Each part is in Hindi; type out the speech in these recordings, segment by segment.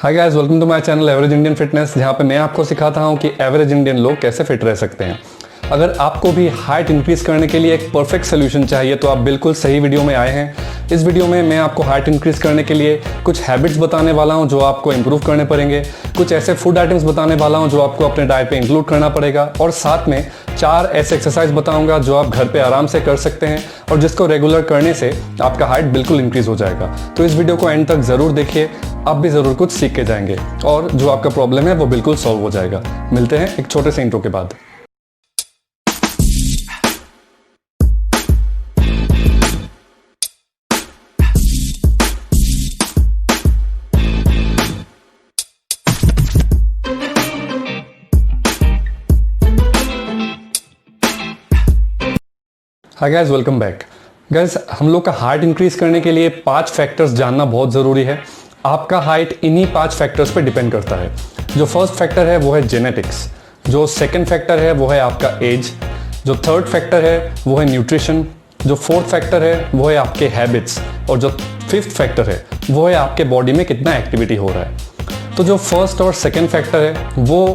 Hi guys, welcome to my channel average Indian fitness, जहाँ पे मैं आपको सिखाता हूँ कि एवरेज इंडियन लोग कैसे फिट रह सकते हैं। अगर आपको भी हाइट इंक्रीज करने के लिए एक परफेक्ट सोल्यूशन चाहिए तो आप बिल्कुल सही वीडियो में आए हैं। इस वीडियो में मैं आपको हाइट इंक्रीज करने के लिए कुछ हैबिट्स बताने वाला हूं जो आपको इंप्रूव करने पड़ेंगे, कुछ ऐसे फूड आइटम्स बताने वाला हूं जो आपको अपने डाइट पे इंक्लूड करना पड़ेगा, और साथ में 4 ऐसे एक्सरसाइज बताऊंगा जो आप घर पे आराम से कर सकते हैं और जिसको रेगुलर करने से आपका हाइट बिल्कुल इंक्रीज हो जाएगा। तो इस वीडियो को एंड तक जरूर देखिए, आप भी जरूर कुछ सीख के जाएंगे और जो आपका प्रॉब्लम है वो बिल्कुल सॉल्व हो जाएगा। मिलते हैं एक छोटे से इंट्रो के बाद। हाय गाइस, वेलकम बैक। गाइस, हम लोग का हाइट इंक्रीज करने के लिए 5 फैक्टर्स जानना बहुत ज़रूरी है। आपका हाइट इन्हीं 5 फैक्टर्स पे डिपेंड करता है। जो फर्स्ट फैक्टर है वो है जेनेटिक्स, जो सेकंड फैक्टर है वो है आपका एज, जो थर्ड फैक्टर है वो है न्यूट्रिशन, जो फोर्थ फैक्टर है वो है आपके हैबिट्स, और जो फिफ्थ फैक्टर है वो है आपके बॉडी में कितना एक्टिविटी हो रहा है। तो जो फर्स्ट और सेकेंड फैक्टर है वो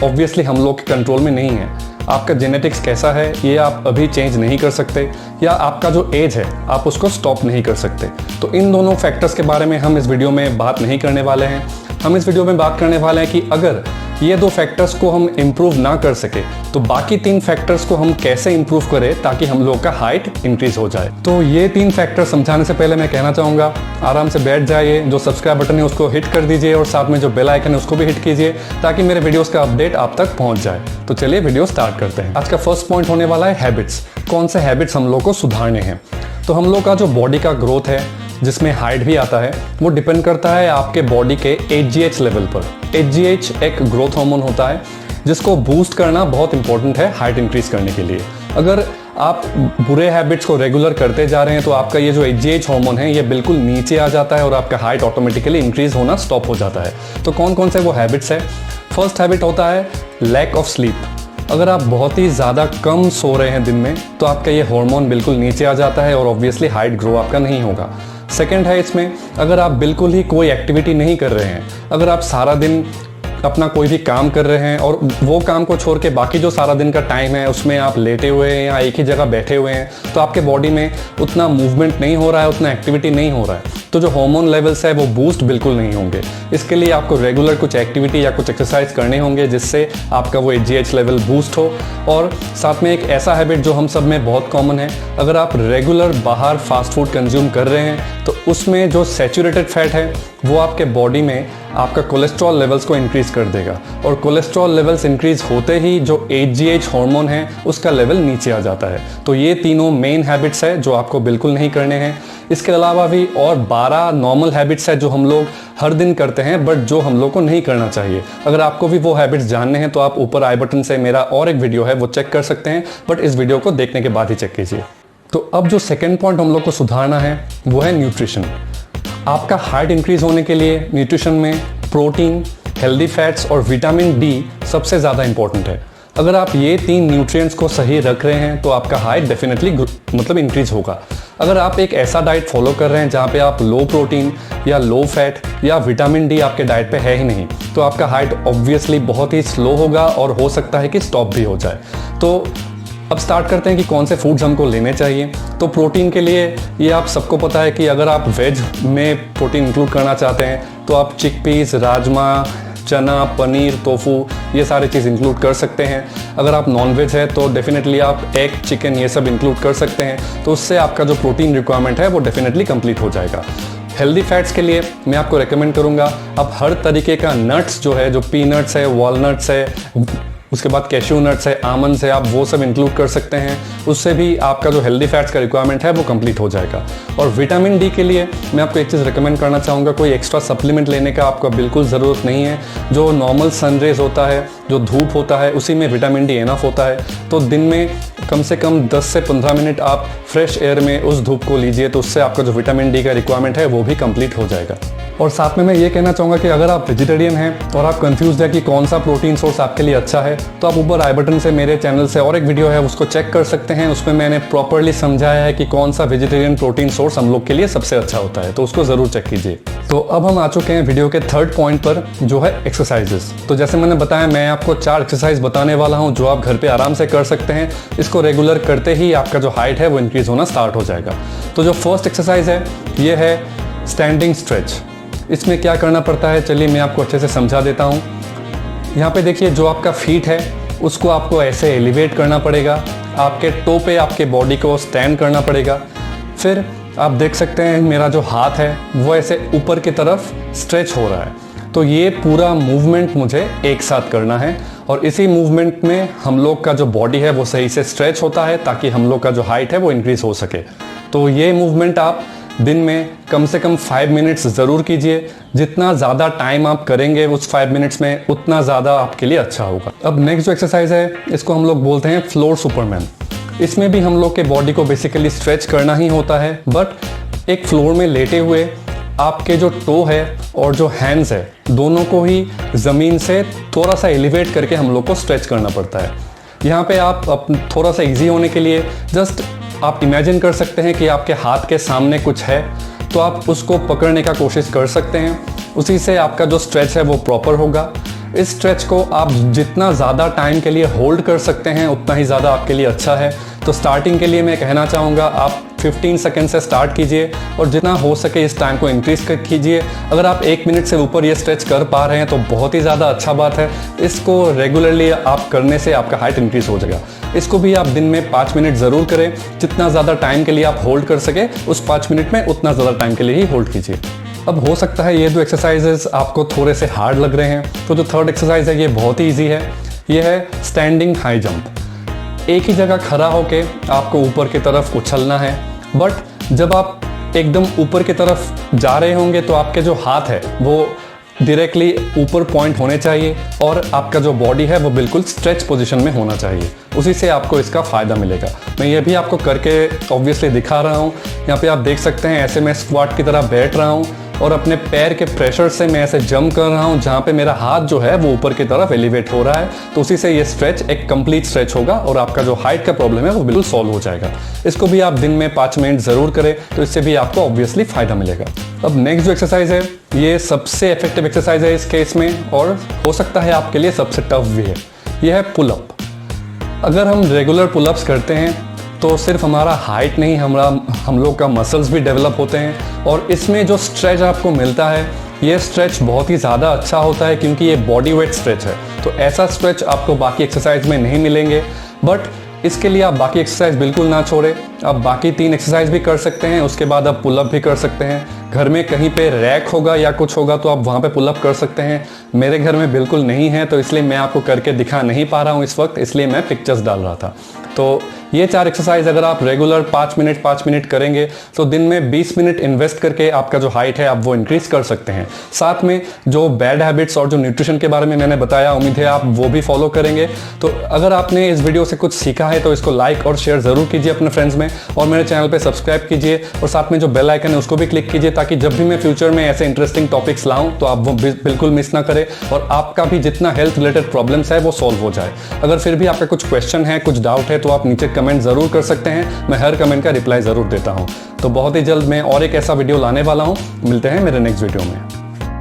ऑब्वियसली हम लोग के कंट्रोल में नहीं है। आपका जेनेटिक्स कैसा है ये आप अभी चेंज नहीं कर सकते, या आपका जो एज है आप उसको स्टॉप नहीं कर सकते। तो इन दोनों फैक्टर्स के बारे में हम इस वीडियो में बात नहीं करने वाले हैं। हम इस वीडियो में बात करने वाले हैं कि अगर ये 2 फैक्टर्स को हम इम्प्रूव ना कर सके तो बाकी 3 फैक्टर्स को हम कैसे इम्प्रूव करें ताकि हम लोग का हाइट इंक्रीज हो जाए। तो ये 3 फैक्टर समझाने से पहले मैं कहना चाहूँगा, आराम से बैठ जाइए, जो सब्सक्राइब बटन है उसको हिट कर दीजिए और साथ में जो बेल आइकन है उसको भी हिट कीजिए ताकि मेरे वीडियोस का अपडेट आप तक पहुंच जाए। तो चलिए वीडियो स्टार्ट करते हैं। आज का फर्स्ट पॉइंट होने वाला है हैबिट्स। कौन से हैबिट्स हम लोग को सुधारने हैं। तो हम लोग का जो बॉडी का ग्रोथ है, जिसमें हाइट भी आता है, वो डिपेंड करता है आपके बॉडी के HGH लेवल पर। HGH एक ग्रोथ हार्मोन होता है जिसको बूस्ट करना बहुत इंपॉर्टेंट है हाइट इंक्रीज करने के लिए। अगर आप बुरे हैबिट्स को रेगुलर करते जा रहे हैं तो आपका ये जो HGH हार्मोन है ये बिल्कुल नीचे आ जाता है और आपका हाइट ऑटोमेटिकली इंक्रीज होना स्टॉप हो जाता है। तो कौन कौन से वो हैबिट्स है। फर्स्ट हैबिट होता है लैक ऑफ स्लीप। अगर आप बहुत ही ज़्यादा कम सो रहे हैं दिन में तो आपका ये हार्मोन बिल्कुल नीचे आ जाता है और ऑब्वियसली हाइट ग्रो आपका नहीं होगा। सेकंड है इसमें, अगर आप बिल्कुल ही कोई एक्टिविटी नहीं कर रहे हैं, अगर आप सारा दिन अपना कोई भी काम कर रहे हैं और वो काम को छोड़ के बाकी जो सारा दिन का टाइम है उसमें आप लेटे हुए हैं या एक ही जगह बैठे हुए हैं, तो आपके बॉडी में उतना मूवमेंट नहीं हो रहा है, उतना एक्टिविटी नहीं हो रहा है, तो जो हार्मोन लेवल्स है वो बूस्ट बिल्कुल नहीं होंगे। इसके लिए आपको रेगुलर कुछ एक्टिविटी या कुछ एक्सरसाइज करने होंगे जिससे आपका वो HGH लेवल बूस्ट हो। और साथ में एक ऐसा हैबिट जो हम सब में बहुत कॉमन है, अगर आप रेगुलर बाहर फास्ट फूड कंज्यूम कर रहे हैं तो उसमें जो सैचुरेटेड फैट है वो आपके बॉडी में आपका कोलेस्ट्रॉल लेवल्स को इंक्रीज कर देगा, और कोलेस्ट्रॉल लेवल्स इंक्रीज होते ही जो HGH हार्मोन है उसका लेवल नीचे आ जाता है। तो ये तीनों मेन हैबिट्स है जो आपको बिल्कुल नहीं करने हैं। इसके अलावा भी और 12 नॉर्मल हैबिट्स है जो हम लोग हर दिन करते हैं बट जो हम लोग को नहीं करना चाहिए। अगर आपको भी वो हैबिट्स जानने हैं तो आप ऊपर आई बटन से मेरा और एक वीडियो है वो चेक कर सकते हैं, बट इस वीडियो को देखने के बाद ही चेक कीजिए। तो अब जो सेकेंड पॉइंट हम लोग को सुधारना है वो है न्यूट्रिशन। आपका हाइट इंक्रीज होने के लिए न्यूट्रिशन में प्रोटीन, हेल्दी फैट्स और विटामिन D सबसे ज़्यादा इंपॉर्टेंट है। अगर आप ये 3 न्यूट्रिएंट्स को सही रख रहे हैं तो आपका हाइट डेफिनेटली इंक्रीज होगा। अगर आप एक ऐसा डाइट फॉलो कर रहे हैं जहाँ पे आप लो प्रोटीन या लो फैट या विटामिन D आपके डाइट पे है ही नहीं, तो आपका हाइट ऑब्वियसली बहुत ही स्लो होगा और हो सकता है कि स्टॉप भी हो जाए। तो अब स्टार्ट करते हैं कि कौन से फूड्स हमको लेने चाहिए। तो प्रोटीन के लिए ये आप सबको पता है कि अगर आप वेज में प्रोटीन इंक्लूड करना चाहते हैं तो आप चिकपीस, राजमा, चना, पनीर, टोफू ये सारे चीज़ इंक्लूड कर सकते हैं। अगर आप नॉन वेज है तो डेफिनेटली आप एग, चिकन ये सब इंक्लूड कर सकते हैं, तो उससे आपका जो प्रोटीन रिक्वायरमेंट है वो डेफिनेटली कंप्लीट हो जाएगा। हेल्दी फैट्स के लिए मैं आपको रेकमेंड करूँगा आप हर तरीके का नट्स जो है, जो पीनट्स है, वॉलनट्स है, उसके बाद कैश्यू नट्स है, आमंड्स है, आप वो सब इंक्लूड कर सकते हैं। उससे भी आपका जो हेल्दी फैट्स का रिक्वायरमेंट है वो कंप्लीट हो जाएगा। और विटामिन D के लिए मैं आपको एक चीज़ रिकमेंड करना चाहूँगा, कोई एक्स्ट्रा सप्लीमेंट लेने का आपको बिल्कुल ज़रूरत नहीं है। जो नॉर्मल सन रेज होता है जो धूप होता है उसी में विटामिन डी एनफ होता है। तो दिन में कम से कम 10 से 15 मिनट आप फ्रेश एयर में उस धूप को लीजिए, तो उससे आपका जो विटामिन डी का रिक्वायरमेंट है वो भी कंप्लीट हो जाएगा। और साथ में मैं ये कहना चाहूँगा कि अगर आप वेजिटेरियन हैं और आप कंफ्यूज है कि कौन सा प्रोटीन सोर्स आपके लिए अच्छा है, तो आप ऊपर आई बटन से मेरे चैनल से और एक वीडियो है उसको चेक कर सकते हैं। उसमें मैंने प्रॉपरली समझाया है कि कौन सा वेजिटेरियन प्रोटीन सोर्स हम लोग के लिए सबसे अच्छा होता है, तो उसको ज़रूर चेक कीजिए। तो अब हम आ चुके हैं वीडियो के थर्ड पॉइंट पर, जो है एक्सरसाइजेस। तो जैसे मैंने बताया, मैं आपको 4 एक्सरसाइज बताने वाला हूँ जो आप घर पे आराम से कर सकते हैं। इसको रेगुलर करते ही आपका जो हाइट है वो इंक्रीज होना स्टार्ट हो जाएगा। तो जो फर्स्ट एक्सरसाइज है ये है स्टैंडिंग स्ट्रेच। इसमें क्या करना पड़ता है, चलिए मैं आपको अच्छे से समझा देता हूँ। यहाँ पे देखिए, जो आपका फीट है उसको आपको ऐसे एलिवेट करना पड़ेगा, आपके टो पे आपके बॉडी को स्टैंड करना पड़ेगा। फिर आप देख सकते हैं मेरा जो हाथ है वो ऐसे ऊपर की तरफ स्ट्रेच हो रहा है। तो ये पूरा मूवमेंट मुझे एक साथ करना है, और इसी मूवमेंट में हम लोग का जो बॉडी है वो सही से स्ट्रेच होता है ताकि हम लोग का जो हाइट है वो इंक्रीज हो सके। तो ये मूवमेंट आप दिन में कम से कम 5 मिनट्स ज़रूर कीजिए। जितना ज़्यादा टाइम आप करेंगे उस 5 मिनट्स में, उतना ज़्यादा आपके लिए अच्छा होगा। अब नेक्स्ट जो एक्सरसाइज है इसको हम लोग बोलते हैं फ्लोर सुपरमैन। इसमें भी हम लोग के बॉडी को बेसिकली स्ट्रेच करना ही होता है, बट एक फ्लोर में लेटे हुए आपके जो टो है और जो हैंड्स है दोनों को ही ज़मीन से थोड़ा सा एलिवेट करके हम लोग को स्ट्रेच करना पड़ता है। यहाँ पे आप थोड़ा सा इजी होने के लिए जस्ट आप इमेजिन कर सकते हैं कि आपके हाथ के सामने कुछ है, तो आप उसको पकड़ने का कोशिश कर सकते हैं। उसी से आपका जो स्ट्रेच है वो प्रॉपर होगा। इस स्ट्रेच को आप जितना ज़्यादा टाइम के लिए होल्ड कर सकते हैं उतना ही ज़्यादा आपके लिए अच्छा है। तो स्टार्टिंग के लिए मैं कहना चाहूँगा आप 15 सेकंड से स्टार्ट कीजिए और जितना हो सके इस टाइम को इंक्रीज कर कीजिए। अगर आप 1 मिनट से ऊपर ये स्ट्रेच कर पा रहे हैं तो बहुत ही ज़्यादा अच्छा बात है। इसको रेगुलरली आप करने से आपका हाइट इंक्रीज हो जाएगा। इसको भी आप दिन में 5 मिनट ज़रूर करें। जितना ज़्यादा टाइम के लिए आप होल्ड कर सके उस 5 मिनट में उतना ज़्यादा टाइम के लिए ही होल्ड कीजिए। अब हो सकता है ये 2 एक्सरसाइजेस आपको थोड़े से हार्ड लग रहे हैं, तो जो थर्ड एक्सरसाइज है ये बहुत ही ईजी है। ये है स्टैंडिंग हाई जंप। एक ही जगह खड़ा होके आपको ऊपर की तरफ उछलना है, बट जब आप एकदम ऊपर की तरफ जा रहे होंगे तो आपके जो हाथ है वो डायरेक्टली ऊपर पॉइंट होने चाहिए और आपका जो बॉडी है वो बिल्कुल स्ट्रेच पोजीशन में होना चाहिए। उसी से आपको इसका फ़ायदा मिलेगा। मैं ये भी आपको करके ऑब्वियसली दिखा रहा हूँ। यहाँ पे आप देख सकते हैं ऐसे मैं स्क्वाट की तरह बैठ रहा हूँ और अपने पैर के प्रेशर से मैं ऐसे जंप कर रहा हूँ जहाँ पे मेरा हाथ जो है वो ऊपर की तरफ एलिवेट हो रहा है। तो उसी से ये स्ट्रेच एक कंप्लीट स्ट्रेच होगा और आपका जो हाइट का प्रॉब्लम है वो बिल्कुल सॉल्व हो जाएगा। इसको भी आप दिन में 5 मिनट ज़रूर करें, तो इससे भी आपको ऑब्वियसली फ़ायदा मिलेगा। अब नेक्स्ट जो एक्सरसाइज है ये सबसे इफेक्टिव एक्सरसाइज है इस केस में, और हो सकता है आपके लिए सबसे टफ भी है। यह है पुलअप। अगर हम रेगुलर पुलअप्स करते हैं तो सिर्फ हमारा हाइट नहीं, हम लोग का मसल्स भी डेवलप होते हैं, और इसमें जो स्ट्रेच आपको मिलता है ये स्ट्रेच बहुत ही ज़्यादा अच्छा होता है क्योंकि ये बॉडी वेट स्ट्रेच है। तो ऐसा स्ट्रेच आपको बाकी एक्सरसाइज में नहीं मिलेंगे, बट इसके लिए आप बाकी एक्सरसाइज बिल्कुल ना छोड़ें। आप बाकी 3 एक्सरसाइज भी कर सकते हैं, उसके बाद आप पुलअप भी कर सकते हैं। घर में कहीं पे रैक होगा या कुछ होगा तो आप वहाँ पे पुलअप कर सकते हैं। मेरे घर में बिल्कुल नहीं है, तो इसलिए मैं आपको करके दिखा नहीं पा रहा हूँ इस वक्त, इसलिए मैं पिक्चर्स डाल रहा था। तो ये 4 एक्सरसाइज अगर आप रेगुलर 5 मिनट करेंगे तो दिन में 20 मिनट इन्वेस्ट करके आपका जो हाइट है आप वो इंक्रीज कर सकते हैं। साथ में जो बैड हैबिट्स और जो न्यूट्रिशन के बारे में मैंने बताया, उम्मीद है आप वो भी फॉलो करेंगे। तो अगर आपने इस वीडियो से कुछ सीखा है तो इसको लाइक और शेयर ज़रूर कीजिए अपने फ्रेंड्स में, और मेरे चैनल पर सब्सक्राइब कीजिए, और साथ में जो बेल आइकन है उसको भी क्लिक कीजिए ताकि जब भी मैं फ्यूचर में ऐसे इंटरेस्टिंग टॉपिक्स लाऊं तो आप वो बिल्कुल मिस ना करें और आपका भी जितना हेल्थ रिलेटेड प्रॉब्लम्स है वो सॉल्व हो जाए। अगर फिर भी आपका कुछ क्वेश्चन है, कुछ डाउट है, तो आप नीचे कमेंट ज़रूर कर सकते हैं। मैं हर कमेंट का रिप्लाई ज़रूर देता हूं। तो बहुत ही जल्द मैं और एक ऐसा वीडियो लाने वाला हूं। मिलते हैं मेरे नेक्स्ट वीडियो में।